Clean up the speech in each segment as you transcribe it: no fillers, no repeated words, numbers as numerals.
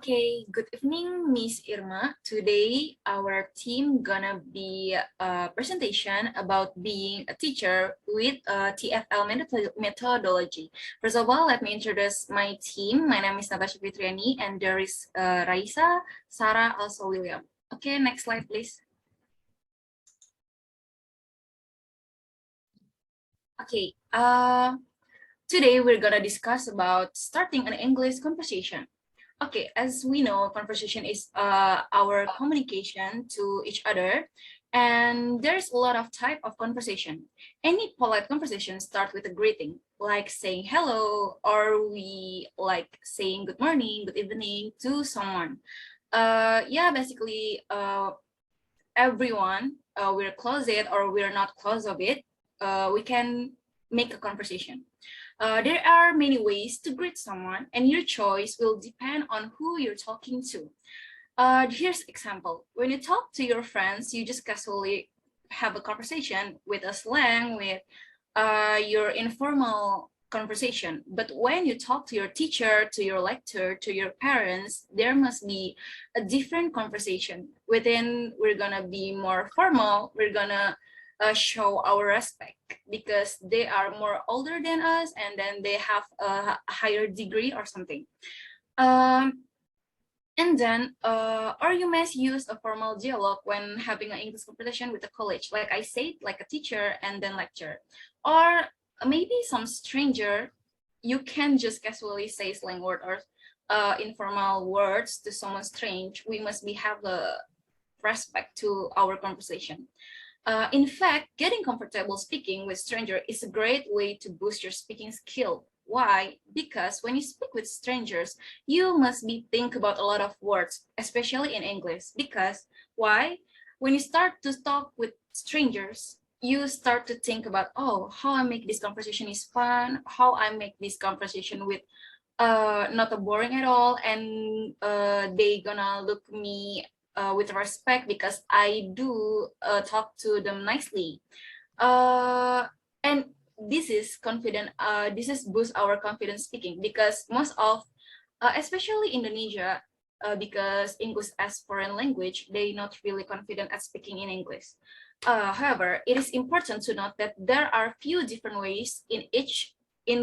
Okay, good evening, Miss Irma. Today, our team gonna be a presentation about being a teacher with TFL methodology. First of all, let me introduce my team. My name is Nathasya Fitriyani, and there is Raisha, Sarah, also William. Okay, next slide, please. Okay, today we're gonna discuss about starting an English conversation. Okay, as we know, conversation is our communication to each other, and there's a lot of type of conversation. Any polite conversation start with a greeting, like saying hello, or we like saying good morning, good evening to someone. Yeah, basically, everyone, we're close it or we're not close of it, we can make a conversation. There are many ways to greet someone, and your choice will depend on who you're talking to. Here's example. When you talk to your friends, you just casually have a conversation with a slang, with your informal conversation. But when you talk to your teacher, to your lecturer, to your parents, there must be a different conversation. Within, we're gonna be more formal. We're gonna show our respect because they are more older than us, and then they have a higher degree or something. And then, or you must use a formal dialogue when having an English conversation with a college, like I said, like a teacher and then lecturer. Or maybe some stranger, you can just casually say slang word or informal words to someone strange. We must be have a respect to our conversation. In fact, getting comfortable speaking with stranger is a great way to boost your speaking skill. Why? Because when you speak with strangers, you must be think about a lot of words, especially in English. Because why? When you start to talk with strangers, you start to think about, oh, how I make this conversation is fun, how I make this conversation with not a boring at all, and they gonna look me with respect because I do talk to them nicely. And this is confident. This is boost our confidence speaking because most of, especially Indonesia, because English as foreign language, they not really confident at speaking in English. However, it is important to note that there are few different ways in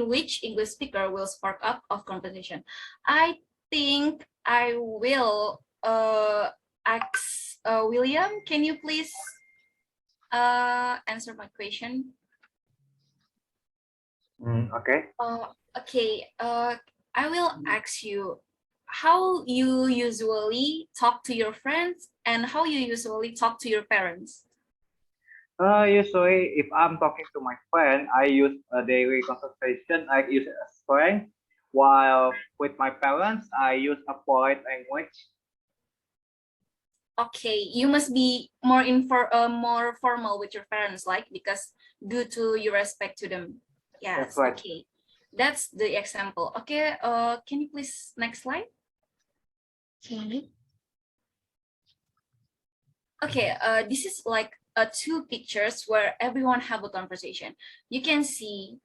which English speaker will spark up of conversation. I think I will ask William, can you please answer my question? Okay. Okay. I will ask you how you usually talk to your friends and how you usually talk to your parents. Usually, if I'm talking to my friend, I use a daily conversation. I use a slang, while with my parents, I use a polite language. Okay, you must be more more formal with your parents, like because due to your respect to them. Yes. That's right. Okay, that's the example. Okay. Can you please next slide? Okay. Okay. This is like two pictures where everyone have a conversation. You can see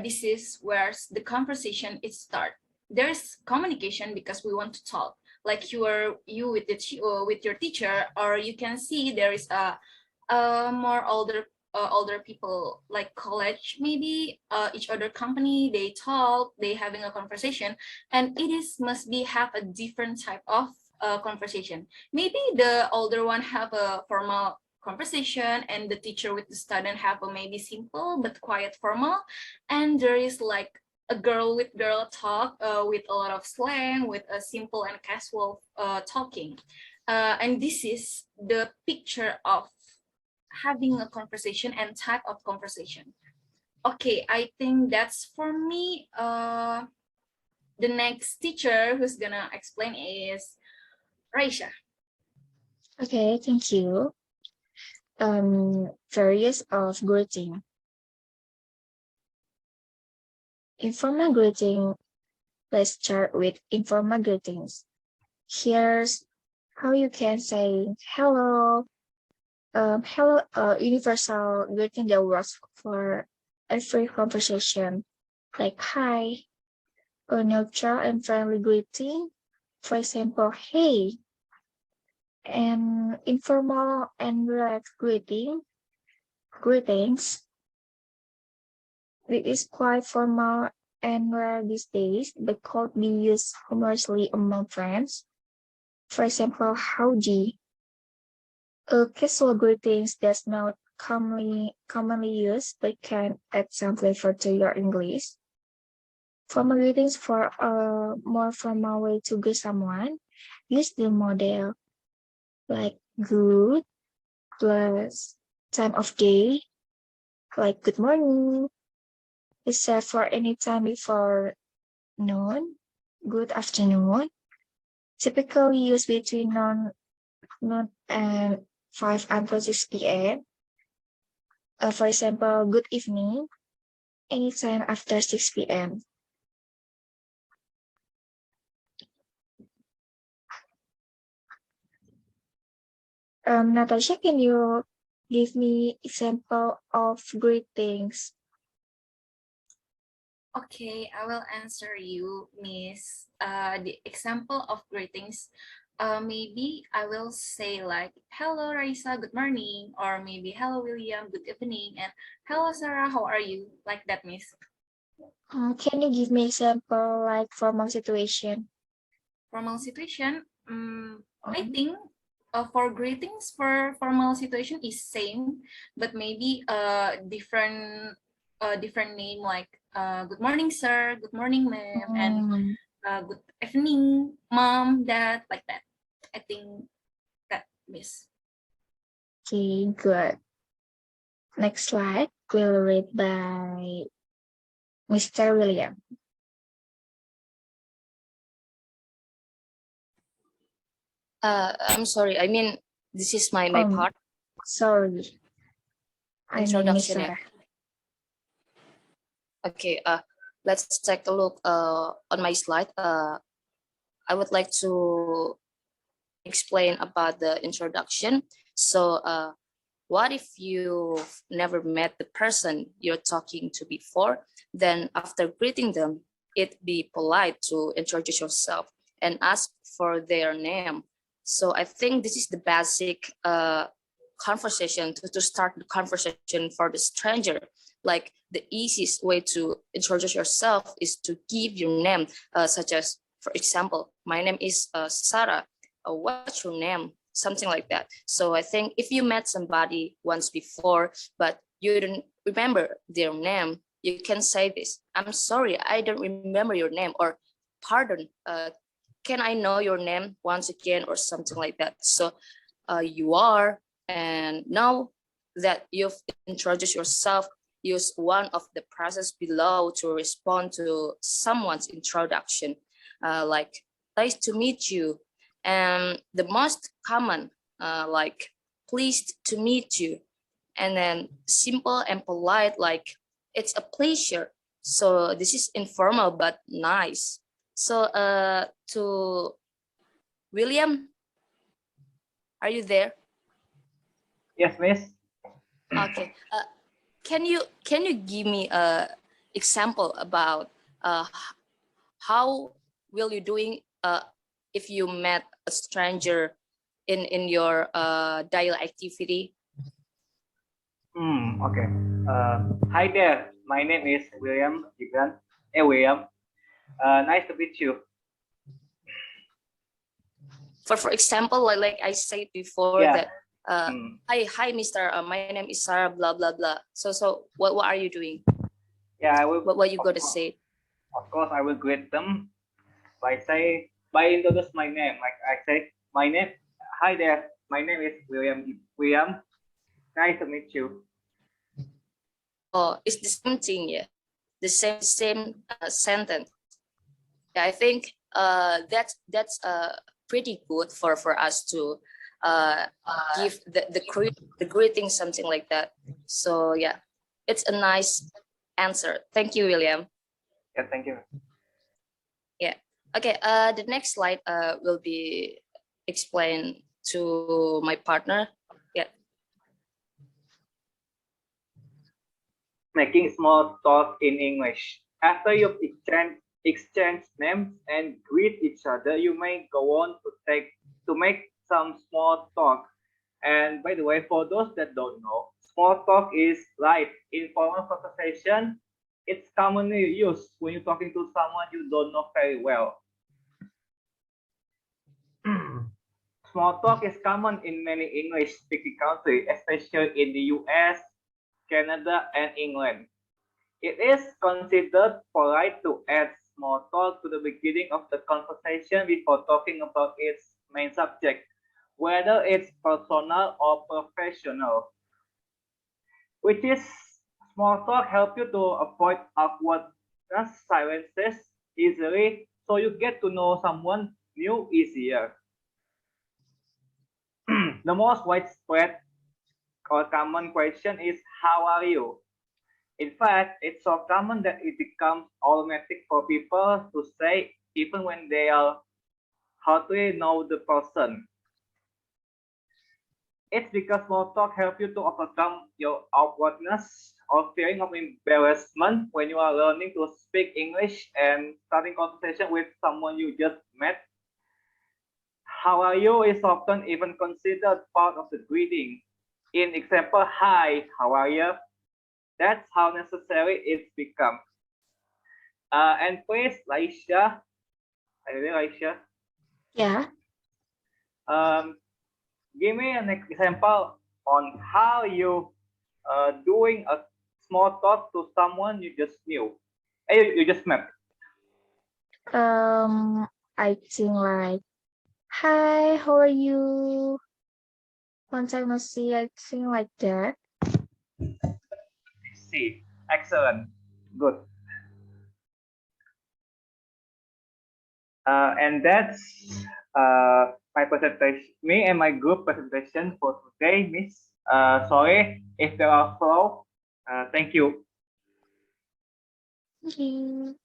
this is where the conversation is start. There's communication because we want to talk, like you with with your teacher, or you can see there is a more older people like college, maybe each other company, they talk, they having a conversation, and it is must be have a different type of conversation. Maybe the older one have a formal conversation and the teacher with the student have a maybe simple but quiet formal, and there is like a girl with girl talk with a lot of slang, with a simple and casual talking, and this is the picture of having a conversation and type of conversation. Okay, I think that's for me. The next teacher who's gonna explain is Raisha. Okay, thank you. Various of greeting. Informal greeting. Let's start with informal greetings. Here's how you can say hello. Hello, universal greeting that works for every conversation, like hi, a neutral and friendly greeting For example, hey, an informal and relaxed greetings. It is quite formal and rare these days, but could be used humorously among friends. For example, howdy. A casual greetings that's not commonly used, but can add some flavor to your English. Formal greetings for a more formal way to greet someone. Use the model like good plus time of day, like good morning, is set for any time before noon, good afternoon, typically used between noon and 5 until 6 p.m. For example, good evening, anytime after 6 p.m. Natasha, can you give me example of greetings? Okay, I will answer you, Miss. The example of greetings. Maybe I will say like, hello, Raisha, good morning, or maybe hello, William, good evening, and hello, Sarah, how are you? Like that, Miss. Can you give me example like formal situation? Formal situation. I Mhm. think for greetings for formal situation is same, but maybe different name like good morning, sir, good morning, ma'am, and Mm, good evening, mom, dad, like that. I think that, Miss. okay, good. Next slide will read by Mr. William. I'm sorry. I mean, this is my Um, part sorry, I mean Miss introduction. Yeah. Sarah. Okay. Let's take a look. On my slide. I would like to explain about the introduction. So, what if you've never met the person you're talking to before? Then, after greeting them, it'd be polite to introduce yourself and ask for their name. So, I think this is the basic conversation to start the conversation for the stranger. Like the easiest way to introduce yourself is to give your name, such as, for example, my name is Sarah. What's your name? Something like that. So I think if you met somebody once before, but you don't remember their name, you can say this: I'm sorry, I don't remember your name, or pardon, can I know your name once again, or something like that. So you are, and now that you've introduced yourself, use one of the process below to respond to someone's introduction, like nice to meet you, and the most common, like pleased to meet you, and then simple and polite, like it's a pleasure. So this is informal but nice. So to William, are you there? Yes, Miss. Okay. Can you give me a example about how will you doing if you met a stranger in your daily activity? Okay. Hi there. My name is William Gibran. Hey, William. Nice to meet you. For example, like I said before Yeah. that hi Mr. My name is Sarah, blah blah blah. So what are you doing? Yeah, I will. What you Of gonna course, say? of course, I will greet them by introduce my name. Like I say, my name. Hi there. My name is William. William. Nice to meet you. Oh, it's the same thing, yeah. The same sentence. Yeah, I think that's pretty good for us to uh, give the greeting, something like that. So yeah, it's a nice answer. Thank you, William. Yeah, thank you. Yeah. Okay. The next slide will be explained to my partner. Yeah. Making small talk in English. After you've exchange names and greet each other, you may go on to make some small talk. And by the way, for those that don't know, small talk is like informal conversation. It's commonly used when you're talking to someone you don't know very well. Small talk is common in many English-speaking countries, especially in the US, Canada, and England. It is considered polite to add small talk to the beginning of the conversation before talking about its main subject, whether it's personal or professional. Which is small talk help you to avoid awkwardness, silences easily, so you get to know someone new easier. The most widespread or common question is how are you? In fact, it's so common that it becomes automatic for people to say even when they are hardly know the person. It's because small talk helps you to overcome your awkwardness or feeling of embarrassment when you are learning to speak English and starting conversation with someone you just met. How are you is often even considered part of the greeting. In example, hi, how are you? That's how necessary it's become. And please, Raisha, Raisha, Yeah. give me an example on how you doing a small talk to someone you just knew, you just met. I think like, hi, how are you? Long time no see. I think like that. See, excellent, good. And that's my presentation, me and my group presentation for today, Miss. Sorry if there are flaws. Thank you. Thank you.